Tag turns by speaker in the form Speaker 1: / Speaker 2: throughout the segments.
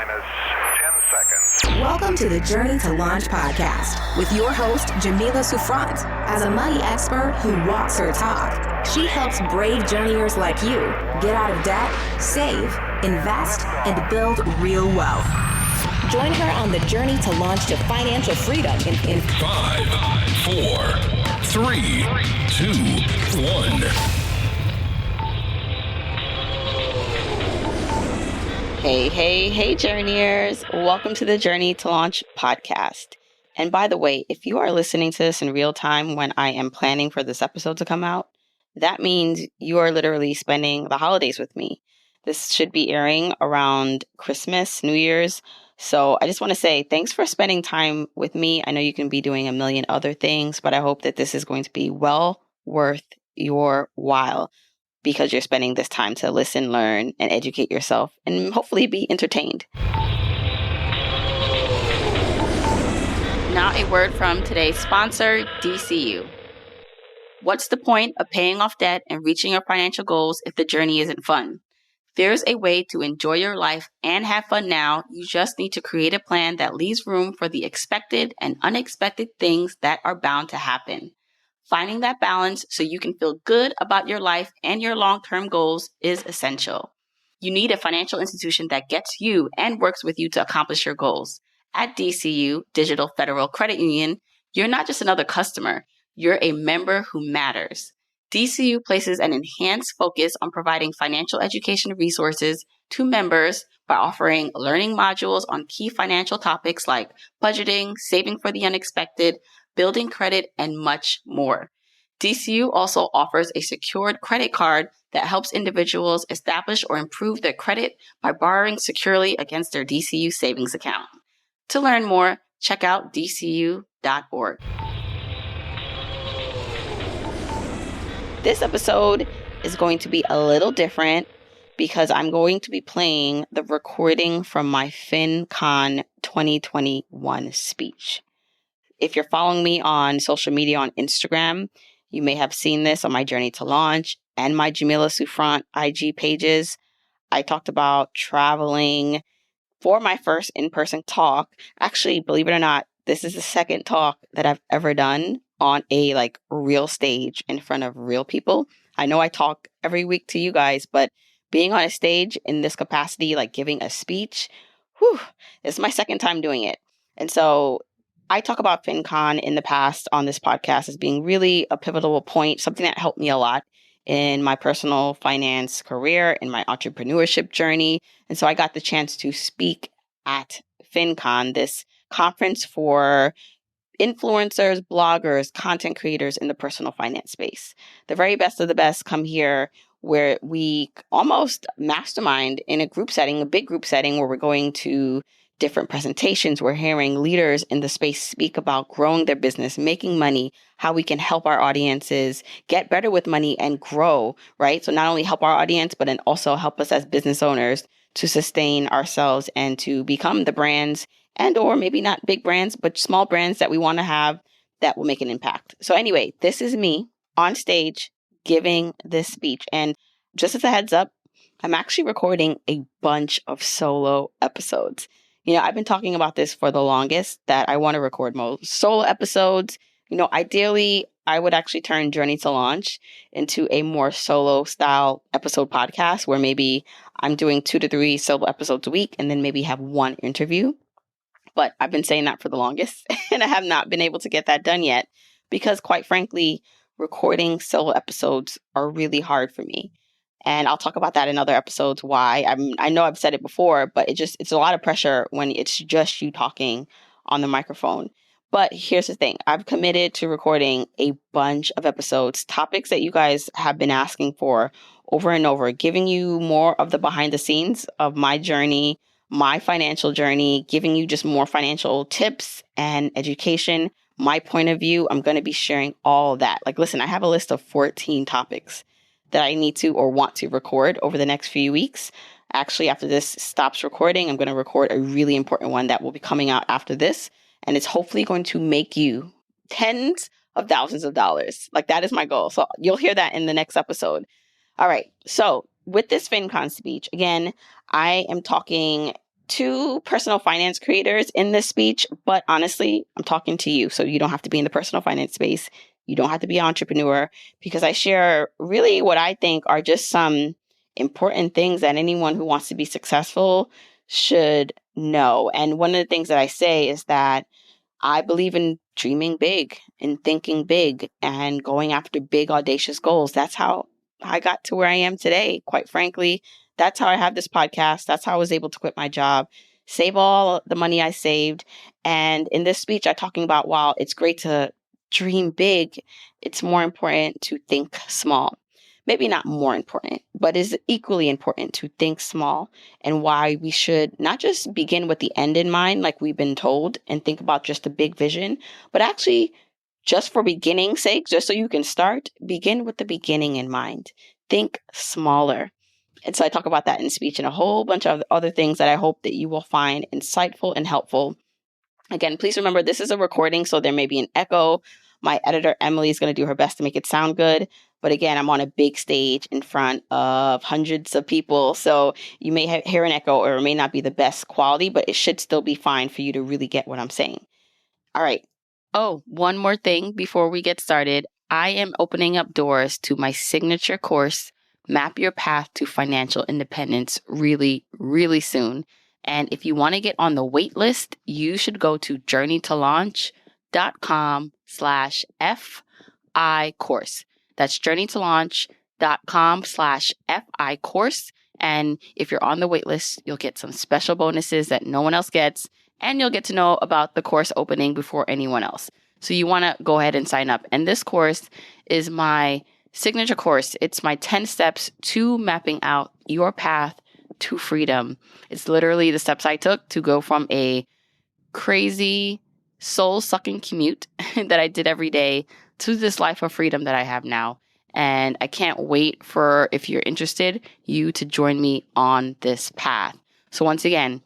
Speaker 1: minus 10 seconds.
Speaker 2: Welcome to the Journey to Launch podcast with your host, Jamila Souffrant. As a money expert who walks her talk, she helps brave journeyers like you get out of debt, save, invest, and build real wealth. Join her on the journey to launch to financial freedom in
Speaker 3: 5, 4, 3, 2, 1.
Speaker 4: Hey, journeyers. Welcome to the Journey to Launch podcast. And by the way, if you are listening to this in real time when I am planning for this episode to come out, that means you are literally spending the holidays with me. This should be airing around Christmas, New Year's. So I just want to say thanks for spending time with me. I know you can be doing a million other things, but I hope that this is going to be well worth your while, because you're spending this time to listen, learn, and educate yourself, and hopefully be entertained. Now a word from today's sponsor, DCU. What's the point of paying off debt and reaching your financial goals if the journey isn't fun? There's a way to enjoy your life and have fun now. You just need to create a plan that leaves room for the expected and unexpected things that are bound to happen. Finding that balance so you can feel good about your life and your long-term goals is essential. You need a financial institution that gets you and works with you to accomplish your goals. At DCU, Digital Federal Credit Union, you're not just another customer, you're a member who matters. DCU places an enhanced focus on providing financial education resources to members by offering learning modules on key financial topics like budgeting, saving for the unexpected, building credit, and much more. DCU also offers a secured credit card that helps individuals establish or improve their credit by borrowing securely against their DCU savings account. To learn more, check out dcu.org. This episode is going to be a little different because I'm going to be playing the recording from my FinCon 2021 speech. If you're following me on social media on Instagram, you may have seen this on my Journey to Launch and my Jamila Souffrant IG pages. I talked about traveling for my first in-person talk. Actually, believe it or not, this is the second talk that I've ever done on a real stage in front of real people. I know I talk every week to you guys, but being on a stage in this capacity, like giving a speech, this is my second time doing it. And so I talk about FinCon in the past on this podcast as being really a pivotal point, something that helped me a lot in my personal finance career, in my entrepreneurship journey. And so I got the chance to speak at FinCon, this conference for influencers, bloggers, content creators in the personal finance space. The very best of the best come here, where we almost mastermind in a group setting, a big group setting, where we're going to different presentations. We're hearing leaders in the space speak about growing their business, making money, how we can help our audiences get better with money and grow, right? So not only help our audience, but then also help us as business owners to sustain ourselves and to become the brands and or maybe not big brands, but small brands that we want to have that will make an impact. So anyway, this is me on stage giving this speech. And just as a heads up, I'm actually recording a bunch of solo episodes. I've been talking about this for the longest, that I want to record more solo episodes. Ideally, I would actually turn Journey to Launch into a more solo style episode podcast where maybe I'm doing 2 to 3 solo episodes a week and then maybe have one interview. But I've been saying that for the longest and I have not been able to get that done yet because, quite frankly, recording solo episodes are really hard for me. And I'll talk about that in other episodes, why. I know I've said it before, but it's a lot of pressure when it's just you talking on the microphone. But here's the thing. I've committed to recording a bunch of episodes, topics that you guys have been asking for over and over, giving you more of the behind the scenes of my journey, my financial journey, giving you just more financial tips and education, my point of view. I'm going to be sharing all that. Listen, I have a list of 14 topics that I need to or want to record over the next few weeks. Actually, after this stops recording, I'm going to record a really important one that will be coming out after this. And it's hopefully going to make you tens of thousands of dollars. That is my goal. So you'll hear that in the next episode. All right. So with this FinCon speech, again, I am talking two personal finance creators in this speech, but honestly, I'm talking to you. So you don't have to be in the personal finance space. You don't have to be an entrepreneur, because I share really what I think are just some important things that anyone who wants to be successful should know. And one of the things that I say is that I believe in dreaming big and thinking big and going after big, audacious goals. That's how I got to where I am today. Quite frankly, that's how I have this podcast. That's how I was able to quit my job, save all the money I saved. And in this speech, I'm talking about, while it's great to dream big, it's more important to think small. Maybe not more important, but is equally important to think small, and why we should not just begin with the end in mind, like we've been told, and think about just a big vision, but actually, just for beginning's sake, just so you can start, begin with the beginning in mind. Think smaller. And so I talk about that in speech and a whole bunch of other things that I hope that you will find insightful and helpful. Again, please remember, this is a recording, so there may be an echo. My editor, Emily, is going to do her best to make it sound good. But again, I'm on a big stage in front of hundreds of people. So you may hear an echo, or it may not be the best quality, but it should still be fine for you to really get what I'm saying. All right. Oh, one more thing before we get started. I am opening up doors to my signature course, Map Your Path to Financial Independence, really, really soon. And if you want to get on the wait list, you should go to journeytolaunch.com/FI course. That's journeytolaunch.com/FI course. And if you're on the wait list, you'll get some special bonuses that no one else gets. And you'll get to know about the course opening before anyone else. So you want to go ahead and sign up. And this course is my signature course. It's my 10 steps to mapping out your path to freedom. It's literally the steps I took to go from a crazy, soul-sucking commute that I did every day to this life of freedom that I have now. And I can't wait for, if you're interested, you to join me on this path. So once again,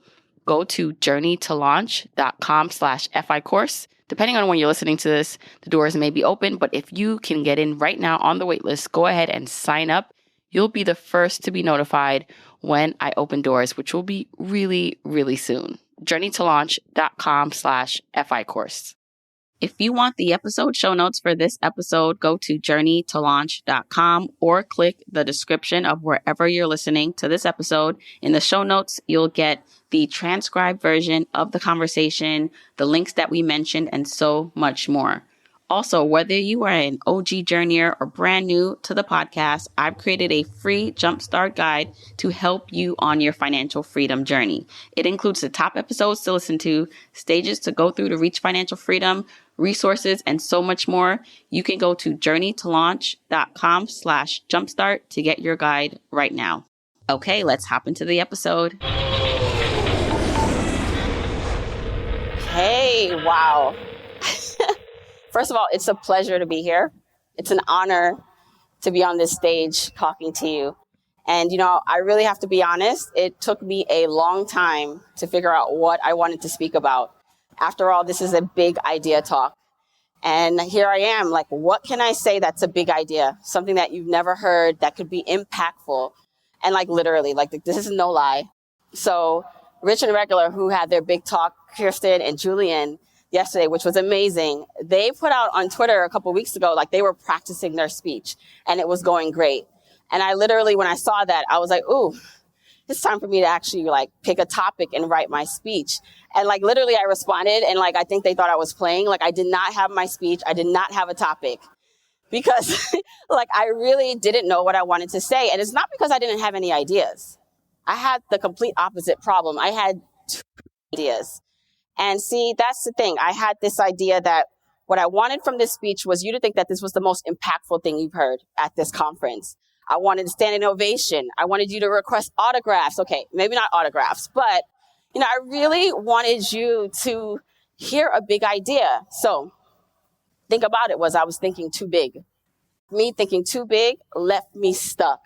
Speaker 4: go to journeytolaunch.com/FI course. Depending on when you're listening to this, the doors may be open, but if you can get in right now on the wait list, go ahead and sign up. You'll be the first to be notified when I open doors, which will be really, really soon. journeytolaunch.com/FI course. If you want the episode show notes for this episode, go to journeytolaunch.com or click the description of wherever you're listening to this episode. In the show notes, you'll get the transcribed version of the conversation, the links that we mentioned, and so much more. Also, whether you are an OG journeyer or brand new to the podcast, I've created a free jumpstart guide to help you on your financial freedom journey. It includes the top episodes to listen to, stages to go through to reach financial freedom, resources, and so much more. You can go to journeytolaunch.com/jumpstart to get your guide right now. Okay, let's hop into the episode. Hey, wow. First of all, it's a pleasure to be here. It's an honor to be on this stage talking to you. And, I really have to be honest. It took me a long time to figure out what I wanted to speak about. After all, this is a big idea talk. And here I am, like, what can I say that's a big idea? Something that you've never heard that could be impactful. And literally, this is no lie. So Rich and Regular, who had their big talk, Kirsten and Julian, yesterday, which was amazing. They put out on Twitter a couple of weeks ago, they were practicing their speech and it was going great. And I literally, when I saw that, I was like, ooh, it's time for me to actually pick a topic and write my speech. And literally I responded and I think they thought I was playing. I did not have my speech. I did not have a topic because I really didn't know what I wanted to say. And it's not because I didn't have any ideas. I had the complete opposite problem. I had 2 ideas. And see, that's the thing. I had this idea that what I wanted from this speech was you to think that this was the most impactful thing you've heard at this conference. I wanted to stand in ovation. I wanted you to request autographs. Okay, maybe not autographs, but, I really wanted you to hear a big idea. So think about it I was thinking too big. Me thinking too big left me stuck.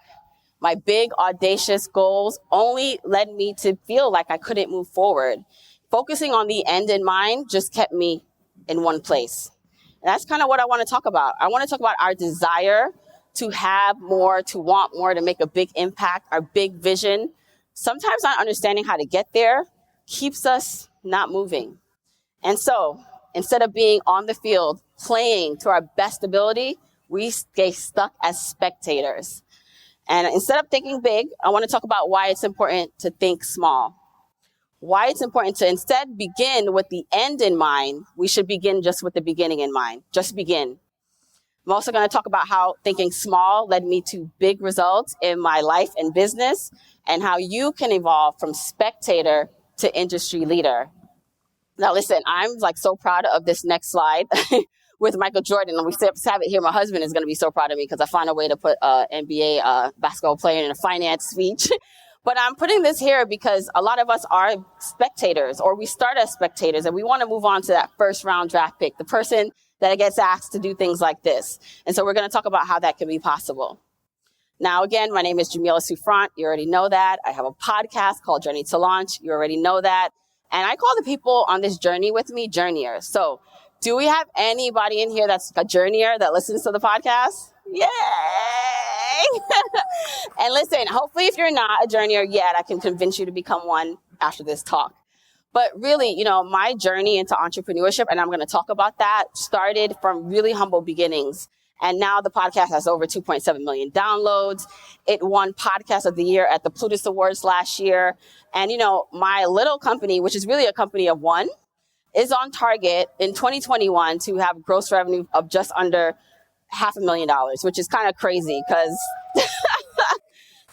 Speaker 4: My big, audacious goals only led me to feel like I couldn't move forward. Focusing on the end in mind just kept me in one place. And that's kind of what I want to talk about. I want to talk about our desire to have more, to want more, to make a big impact, our big vision. Sometimes not understanding how to get there,
Speaker 5: keeps us not moving. And so instead of being on the field, playing to our best ability, we stay stuck as spectators. And instead of thinking big, I want to talk about why it's important to think small. Why it's important to instead begin with the end in mind. We should begin just with the beginning in mind. Just begin. I'm also going to talk about how thinking small led me to big results in my life and business, and how you can evolve from spectator to industry leader. Now, listen, I'm like so proud of this next slide with Michael Jordan. And we have it here. My husband is going to be so proud of me because I found a way to put NBA basketball player in a finance speech. But I'm putting this here because a lot of us are spectators, or we start as spectators, and we want to move on to that first round draft pick, the person that gets asked to do things like this. And so we're going to talk about how that can be possible. Now, again, my name is Jamila Souffrant. You already know that. I have a podcast called Journey to Launch. You already know that. And I call the people on this journey with me journeyers. So do we have anybody in here that's a journeyer that listens to the podcast? Yay! And listen, hopefully if you're not a journeyer yet, I can convince you to become one after this talk. But really, my journey into entrepreneurship, and I'm going to talk about that, started from really humble beginnings. And now the podcast has over 2.7 million downloads. It won Podcast of the Year at the Plutus Awards last year. And, my little company, which is really a company of one, is on target in 2021 to have gross revenue of just under $500,000, which is kind of crazy because,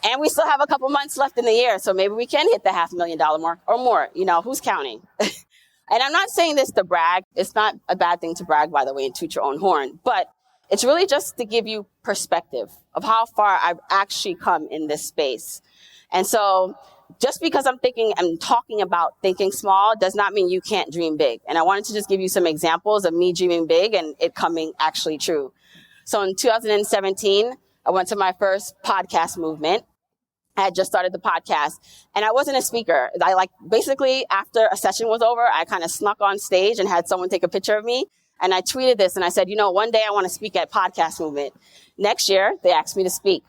Speaker 5: and we still have a couple months left in the year. So maybe we can hit the $500,000 mark or more. Who's counting? And I'm not saying this to brag. It's not a bad thing to brag, by the way, and toot your own horn. But it's really just to give you perspective of how far I've actually come in this space. And so just because I'm talking about thinking small does not mean you can't dream big. And I wanted to just give you some examples of me dreaming big and it coming actually true. So in 2017, I went to my first podcast movement. I had just started the podcast and I wasn't a speaker. Basically after a session was over, I kind of snuck on stage and had someone take a picture of me. And I tweeted this and I said, one day I want to speak at Podcast Movement. Next year, they asked me to speak.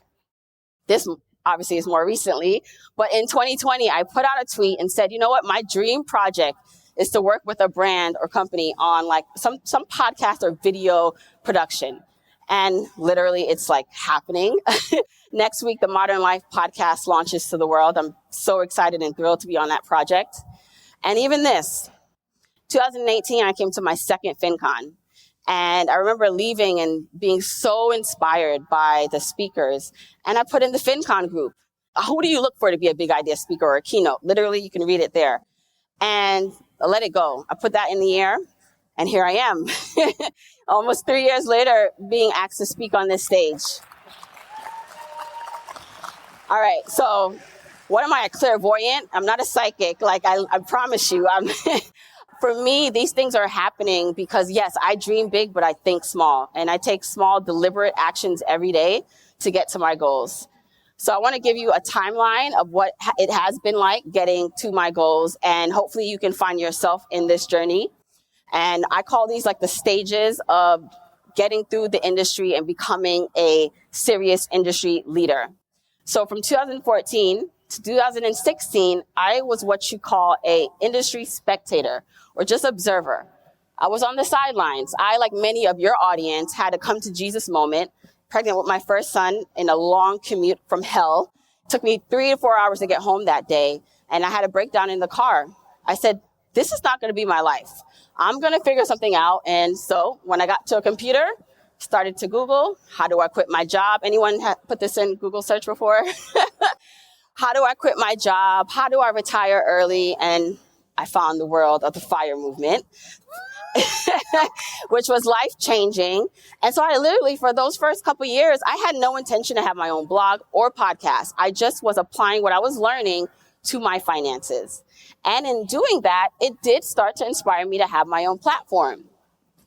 Speaker 5: This obviously is more recently, but in 2020, I put out a tweet and said, my dream project is to work with a brand or company on some podcast or video production. And literally it's happening. Next week, the Modern Life podcast launches to the world. I'm so excited and thrilled to be on that project. And even this, 2018, I came to my second FinCon. And I remember leaving and being so inspired by the speakers. And I put in the FinCon group, who do you look for to be a big idea speaker or a keynote? Literally, you can read it there. And I let it go. I put that in the air. And here I am, almost 3 years later, being asked to speak on this stage. All right, so what am I, a clairvoyant? I'm not a psychic, I promise you. For me, these things are happening because, yes, I dream big, but I think small. And I take small, deliberate actions every day to get to my goals. So I want to give you a timeline of what it has been like getting to my goals. And hopefully you can find yourself in this journey. And I call these the stages of getting through the industry and becoming a serious industry leader. So from 2014 to 2016, I was what you call a industry spectator or just observer. I was on the sidelines. I, like many of your audience, had a come to Jesus moment, pregnant with my first son in a long commute from hell. It took me 3 to 4 hours to get home that day. And I had a breakdown in the car. I said, this is not going to be my life. I'm going to figure something out. And so when I got to a computer, started to Google, how do I quit my job? Anyone put this in Google search before? How do I quit my job? How do I retire early? And I found the world of the FIRE movement, which was life-changing. And so I literally, for those first couple of years, I had no intention to have my own blog or podcast. I just was applying what I was learning to my finances. And in doing that, it did start to inspire me to have my own platform.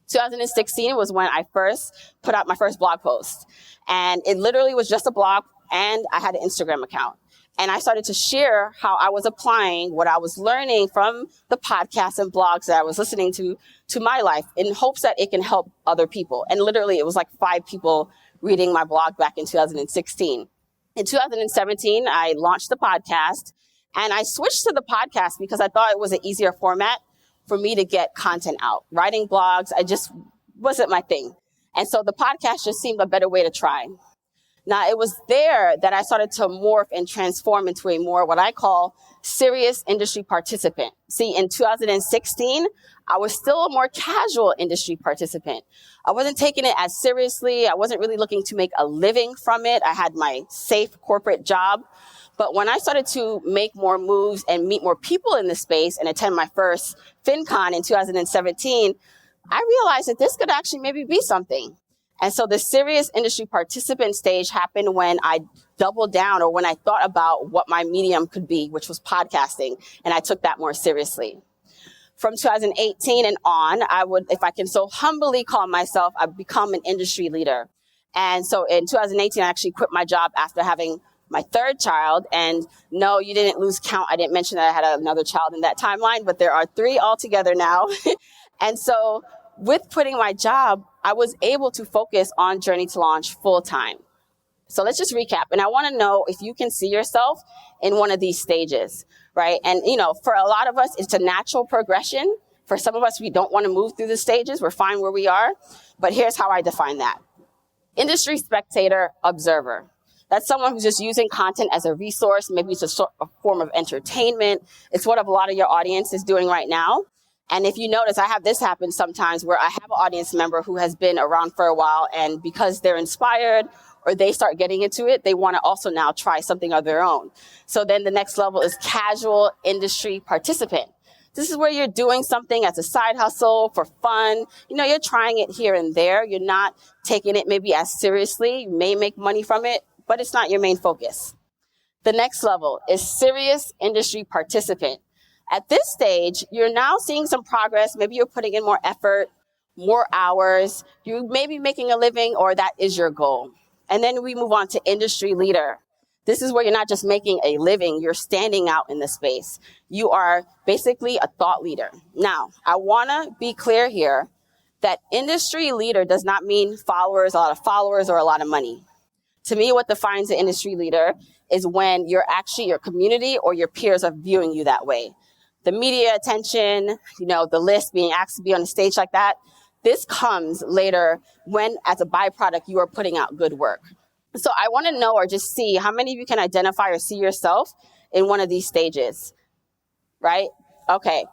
Speaker 5: 2016 was when I first put out my first blog post. And it literally was just a blog, and I had an Instagram account. And I started to share how I was applying what I was learning from the podcasts and blogs that I was listening to my life in hopes that it can help other people. And literally, it was 5 people reading my blog back in 2016. In 2017, I launched the podcast. And I switched to the podcast because I thought it was an easier format for me to get content out. Writing blogs, I just wasn't my thing. And so the podcast just seemed a better way to try. Now, it was there that I started to morph and transform into a more what I call serious industry participant. See, in 2016, I was still a more casual industry participant. I wasn't taking it as seriously. I wasn't really looking to make a living from it. I had my safe corporate job. But when I started to make more moves and meet more people in the space and attend my first FinCon in 2017, I realized that this could actually maybe be something. And so the serious industry participant stage happened when I doubled down or when I thought about what my medium could be, which was podcasting. And I took that more seriously. From 2018 and on, I would, if I can so humbly call myself, I've become an industry leader. And so in 2018, I actually quit my job after having my third child. And no, you didn't lose count. I didn't mention that I had another child in that timeline, but there are 3 altogether now. And so with quitting my job, I was able to focus on Journey to Launch full time. So let's just recap. And I want to know if you can see yourself in one of these stages, right? And, you know, for a lot of us, it's a natural progression. For some of us, we don't want to move through the stages. We're fine where we are. But here's how I define that. Industry spectator observer. That's someone who's just using content as a resource. Maybe it's a form of entertainment. It's what a lot of your audience is doing right now. And if you notice, I have this happen sometimes where I have an audience member who has been around for a while, and because they're inspired or they start getting into it, they want to also now try something of their own. So then the next level is casual industry participant. This is where you're doing something as a side hustle for fun. You know, you're trying it here and there. You're not taking it maybe as seriously. You may make money from it, but it's not your main focus. The next level is serious industry participant. At this stage, you're now seeing some progress. Maybe you're putting in more effort, more hours. You may be making a living, or that is your goal. And then we move on to industry leader. This is where you're not just making a living, you're standing out in the space. You are basically a thought leader. Now, I want to be clear here that industry leader does not mean followers, a lot of followers, or a lot of money. To me, what defines an industry leader is when you're actually your community or your peers are viewing you that way. The media attention, you know, the list, being asked to be on a stage like that, this comes later when, as a byproduct, you are putting out good work. So I want to know or just see how many of you can identify or see yourself in one of these stages, right? Okay.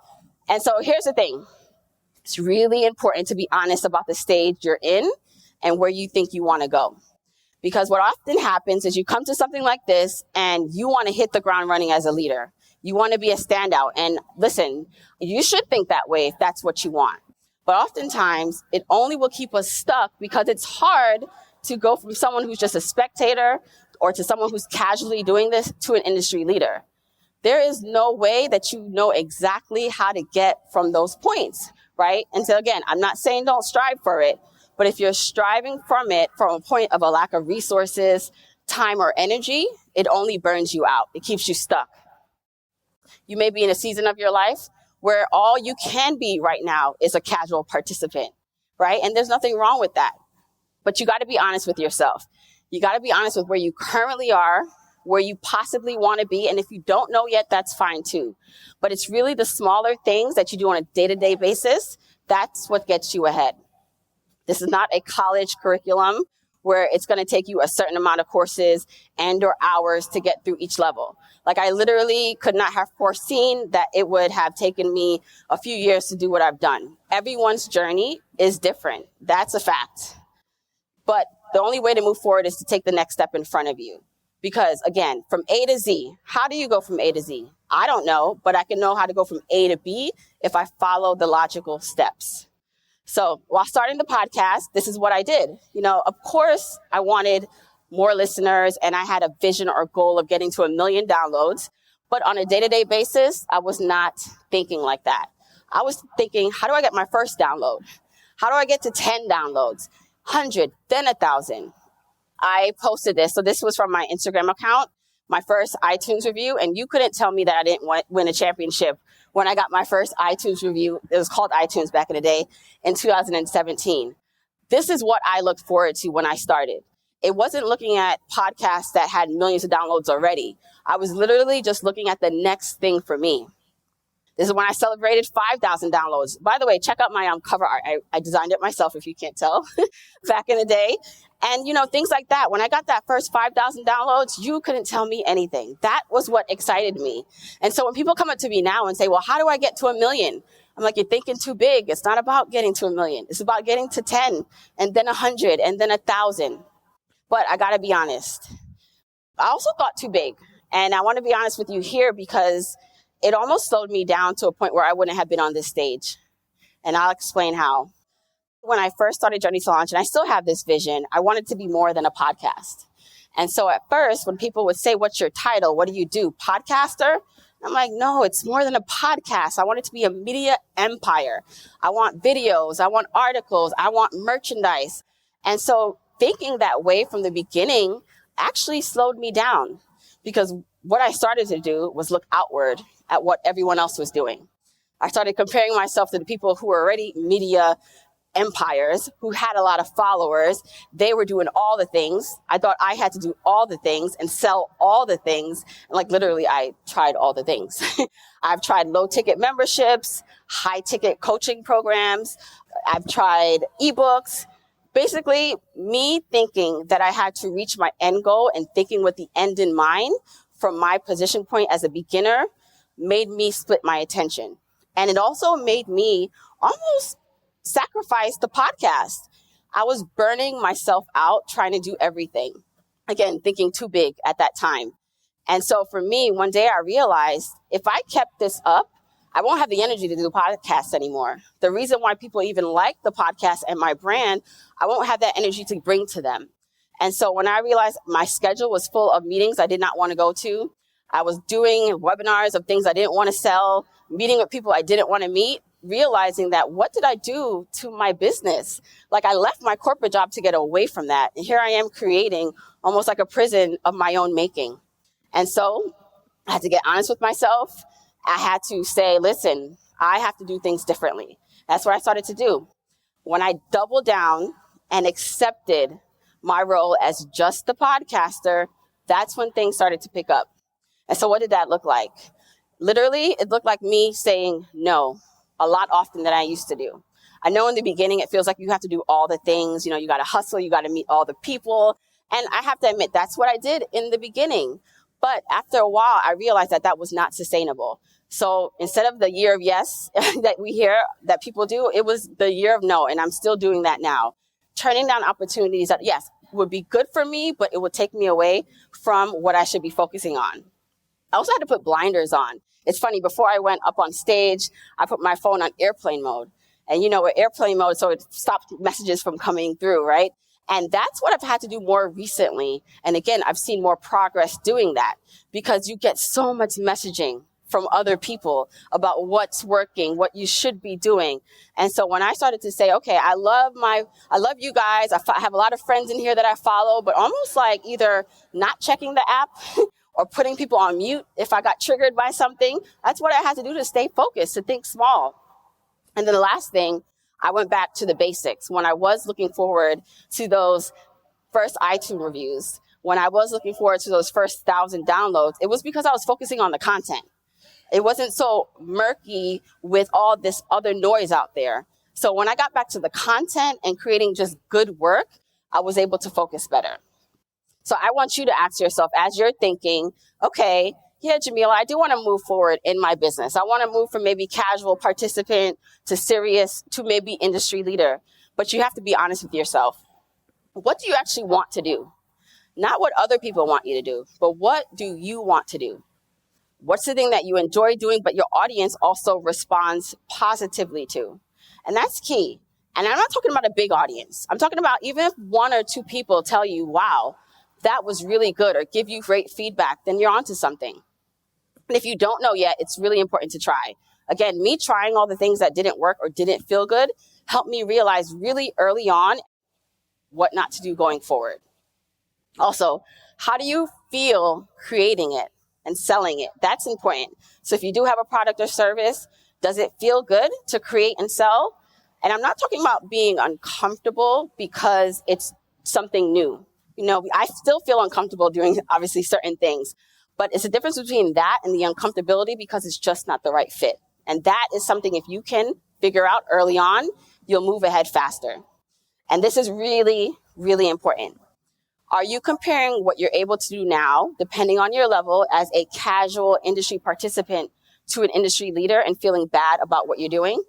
Speaker 5: And so here's the thing. It's really important to be honest about the stage you're in and where you think you want to go. Because what often happens is you come to something like this and you want to hit the ground running as a leader. You want to be a standout. And listen, you should think that way if that's what you want. But oftentimes, it only will keep us stuck because it's hard to go from someone who's just a spectator or to someone who's casually doing this to an industry leader. There is no way that you know exactly how to get from those points, right? And so again, I'm not saying don't strive for it, but if you're striving from it from a point of a lack of resources, time, or energy, it only burns you out. It keeps you stuck. You may be in a season of your life where all you can be right now is a casual participant, right? And there's nothing wrong with that. But you got to be honest with yourself. You got to be honest with where you currently are, where you possibly want to be. And if you don't know yet, that's fine too. But it's really the smaller things that you do on a day-to-day basis. That's what gets you ahead. This is not a college curriculum where it's going to take you a certain amount of courses and or hours to get through each level. Like I literally could not have foreseen that it would have taken me a few years to do what I've done. Everyone's journey is different. That's a fact. But the only way to move forward is to take the next step in front of you. Because again, from A to Z, how do you go from A to Z? I don't know, but I can know how to go from A to B if I follow the logical steps. So while starting the podcast, this is what I did. You know, of course, I wanted more listeners and I had a vision or goal of getting to 1 million downloads. But on a day-to-day basis, I was not thinking like that. I was thinking, how do I get my first download? How do I get to 10 downloads, 100, then 1,000? I posted this. So this was from my Instagram account, my first iTunes review. And you couldn't tell me that I didn't win a championship when I got my first iTunes review. It was called iTunes back in the day in 2017. This is what I looked forward to when I started. It wasn't looking at podcasts that had millions of downloads already. I was literally just looking at the next thing for me. This is when I celebrated 5,000 downloads. By the way, check out my cover art. I designed it myself, if you can't tell, back in the day. And, things like that. When I got that first 5,000 downloads, you couldn't tell me anything. That was what excited me. And so when people come up to me now and say, well, how do I get to 1 million? I'm like, you're thinking too big. It's not about getting to 1 million. It's about getting to 10 and then 100 and then 1,000. But I got to be honest. I also thought too big. And I want to be honest with you here because it almost slowed me down to a point where I wouldn't have been on this stage. And I'll explain how. When I first started Journey to Launch, and I still have this vision, I wanted to be more than a podcast. And so at first, when people would say, what's your title? What do you do? Podcaster? I'm like, no, it's more than a podcast. I want it to be a media empire. I want videos. I want articles. I want merchandise. And so thinking that way from the beginning actually slowed me down because what I started to do was look outward at what everyone else was doing. I started comparing myself to the people who were already media empires, who had a lot of followers. They were doing all the things. I thought I had to do all the things and sell all the things. And like literally, I tried all the things. I've tried low ticket memberships, high ticket coaching programs. I've tried ebooks. Basically, me thinking that I had to reach my end goal and thinking with the end in mind from my position point as a beginner made me split my attention. And it also made me almost sacrifice the podcast. I was burning myself out trying to do everything. Again, thinking too big at that time. And so for me, one day I realized if I kept this up, I won't have the energy to do podcasts anymore. The reason why people even like the podcast and my brand, I won't have that energy to bring to them. And so when I realized my schedule was full of meetings I did not want to go to, I was doing webinars of things I didn't want to sell, meeting with people I didn't want to meet, realizing that what did I do to my business? Like I left my corporate job to get away from that. And here I am creating almost like a prison of my own making. And so I had to get honest with myself. I had to say, listen, I have to do things differently. That's what I started to do. When I doubled down and accepted my role as just the podcaster, that's when things started to pick up. And so what did that look like? Literally, it looked like me saying no a lot often than I used to do. I know in the beginning, it feels like you have to do all the things. You got to hustle. You got to meet all the people. And I have to admit, that's what I did in the beginning. But after a while, I realized that that was not sustainable. So instead of the year of yes that we hear that people do, it was the year of no. And I'm still doing that now. Turning down opportunities that, yes, would be good for me, but it would take me away from what I should be focusing on. I also had to put blinders on. It's funny, before I went up on stage, I put my phone on airplane mode. And with airplane mode, so it stopped messages from coming through, right? And that's what I've had to do more recently. And again, I've seen more progress doing that because you get so much messaging from other people about what's working, what you should be doing. And so when I started to say, okay, I love you guys. I have a lot of friends in here that I follow, but almost like either not checking the app or putting people on mute if I got triggered by something. That's what I had to do to stay focused, to think small. And then the last thing, I went back to the basics. When I was looking forward to those first iTunes reviews, when I was looking forward to those first 1,000 downloads, it was because I was focusing on the content. It wasn't so murky with all this other noise out there. So when I got back to the content and creating just good work, I was able to focus better. So I want you to ask yourself as you're thinking, okay, yeah, Jamila, I do want to move forward in my business. I want to move from maybe casual participant to serious to maybe industry leader. But you have to be honest with yourself. What do you actually want to do? Not what other people want you to do, but what do you want to do? What's the thing that you enjoy doing, but your audience also responds positively to? And that's key. And I'm not talking about a big audience. I'm talking about even if one or two people tell you, wow, that was really good, or give you great feedback, then you're onto something. And if you don't know yet, it's really important to try. Again, me trying all the things that didn't work or didn't feel good helped me realize really early on what not to do going forward. Also, how do you feel creating it and selling it? That's important. So if you do have a product or service, does it feel good to create and sell? And I'm not talking about being uncomfortable because it's something new. I still feel uncomfortable doing obviously certain things, But it's a difference between that and the uncomfortability because it's just not the right fit. And that is something, if you can figure out early on, you'll move ahead faster. And this is really, really important. Are you comparing what you're able to do now, depending on your level, as a casual industry participant to an industry leader and feeling bad about what you're doing?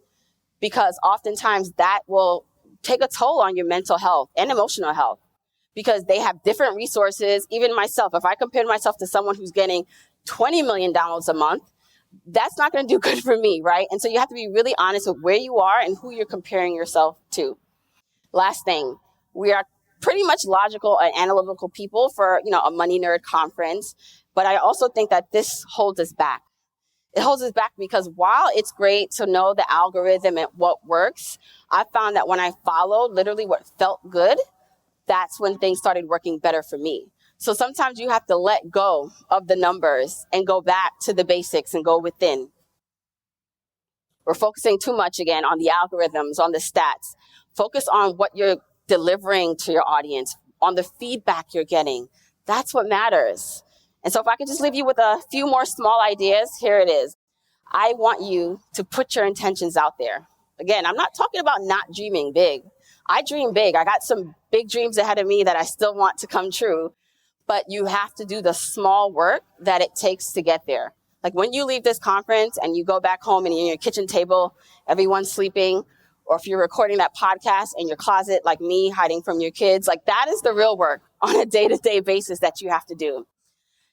Speaker 5: Because oftentimes that will take a toll on your mental health and emotional health because they have different resources. Even myself, if I compared myself to someone who's getting $20 million a month, that's not going to do good for me, right? And so you have to be really honest with where you are and who you're comparing yourself to. Last thing, we are pretty much logical and analytical people for, a money nerd conference. But I also think that this holds us back. It holds us back because while it's great to know the algorithm and what works, I found that when I followed literally what felt good, that's when things started working better for me. So sometimes you have to let go of the numbers and go back to the basics and go within. We're focusing too much again on the algorithms, on the stats. Focus on what you're delivering to your audience, on the feedback you're getting. That's what matters. And so if I could just leave you with a few more small ideas, here it is. I want you to put your intentions out there. Again, I'm not talking about not dreaming big. I dream big. I got some big dreams ahead of me that I still want to come true. But you have to do the small work that it takes to get there. Like when you leave this conference and you go back home and you're in your kitchen table, everyone's sleeping, or if you're recording that podcast in your closet like me, hiding from your kids, like that is the real work on a day-to-day basis that you have to do.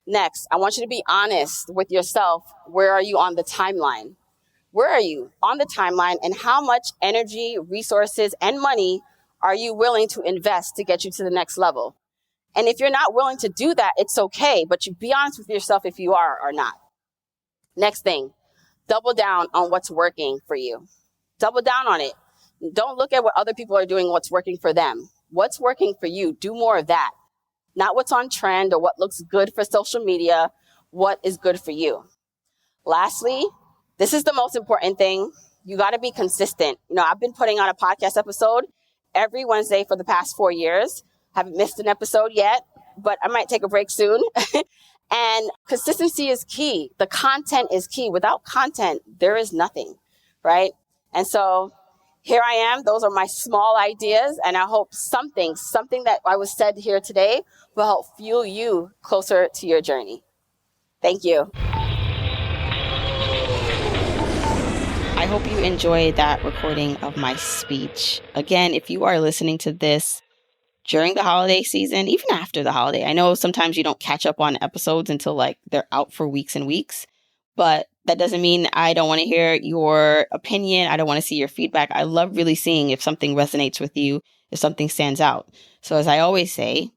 Speaker 5: Next, I want you to be honest with yourself. Where are you on the timeline? Where are you on the timeline, and how much energy, resources, and money are you willing to invest to get you to the next level? And if you're not willing to do that, it's okay, but you be honest with yourself if you are or not. Next thing, double down on what's working for you. Double down on it. Don't look at what other people are doing, what's working for them. What's working for you? Do more of that. Not what's on trend or what looks good for social media. What is good for you? Lastly, this is the most important thing. You got to be consistent. I've been putting on a podcast episode every Wednesday for the past 4 years. Haven't missed an episode yet, but I might take a break soon. And consistency is key. The content is key. Without content, there is nothing, right? And so here I am. Those are my small ideas. And I hope something that I was said here today will help fuel you closer to your journey. Thank you.
Speaker 4: I hope you enjoyed that recording of my speech. Again, if you are listening to this during the holiday season, even after the holiday, I know sometimes you don't catch up on episodes until they're out for weeks and weeks, but that doesn't mean I don't want to hear your opinion. I don't want to see your feedback. I love really seeing if something resonates with you, if something stands out. So as I always say,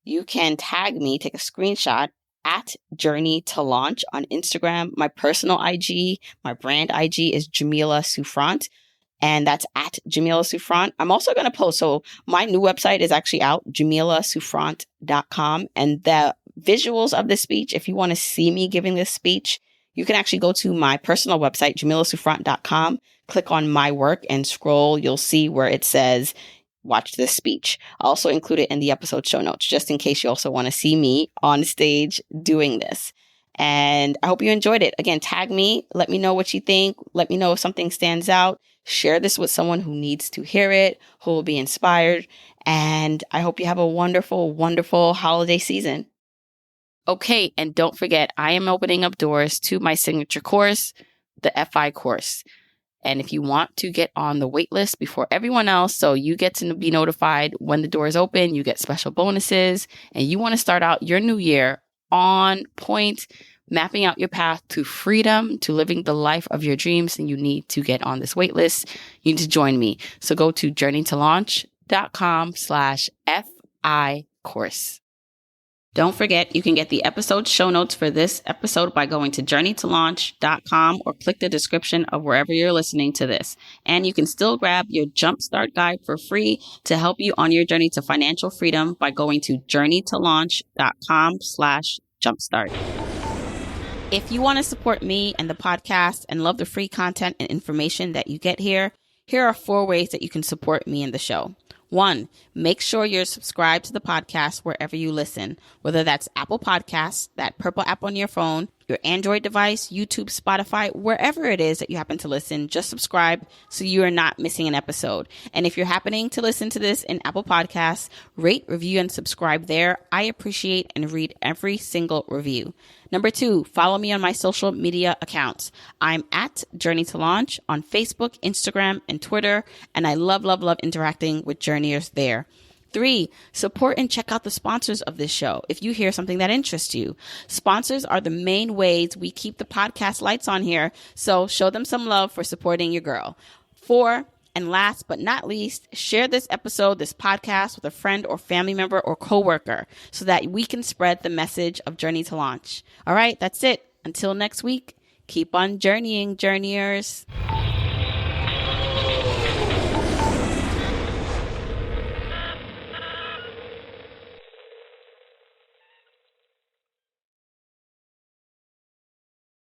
Speaker 4: you can tag me, take a screenshot at Journey to Launch on Instagram. My personal IG, my brand IG is Jamila Souffrant. And that's at Jamila Souffrant. I'm also going to post. So my new website is actually out, JamilaSouffrant.com. And the visuals of this speech, if you want to see me giving this speech, you can actually go to my personal website, JamilaSouffrant.com, click on my work and scroll. You'll see where it says, watch this speech. I'll also include it in the episode show notes, just in case you also want to see me on stage doing this. And I hope you enjoyed it. Again, tag me. Let me know what you think. Let me know if something stands out. Share this with someone who needs to hear it, who will be inspired. And I hope you have a wonderful, wonderful holiday season. Okay, and don't forget, I am opening up doors to my signature course, the FI course. And if you want to get on the wait list before everyone else, so you get to be notified when the doors open, you get special bonuses, and you want to start out your new year on point, mapping out your path to freedom, to living the life of your dreams, and you need to get on this wait list. You need to join me. So go to journeytolaunch.com/FI course. Don't forget, you can get the episode show notes for this episode by going to journeytolaunch.com or click the description of wherever you're listening to this. And you can still grab your Jumpstart Guide for free to help you on your journey to financial freedom by going to journeytolaunch.com/jumpstart. If you want to support me and the podcast and love the free content and information that you get here, here are 4 ways that you can support me and the show. 1, make sure you're subscribed to the podcast wherever you listen, whether that's Apple Podcasts, that purple app on your phone, your Android device, YouTube, Spotify, wherever it is that you happen to listen, just subscribe so you are not missing an episode. And if you're happening to listen to this in Apple Podcasts, rate, review, and subscribe there. I appreciate and read every single review. Number 2, follow me on my social media accounts. I'm at Journey to Launch on Facebook, Instagram, and Twitter, and I love interacting with journeyers there. 3, support and check out the sponsors of this show if you hear something that interests you. Sponsors are the main ways we keep the podcast lights on here, so show them some love for supporting your girl. 4, and last but not least, share this episode, this podcast with a friend or family member or coworker so that we can spread the message of Journey to Launch. All right, that's it. Until next week, keep on journeying, journeyers.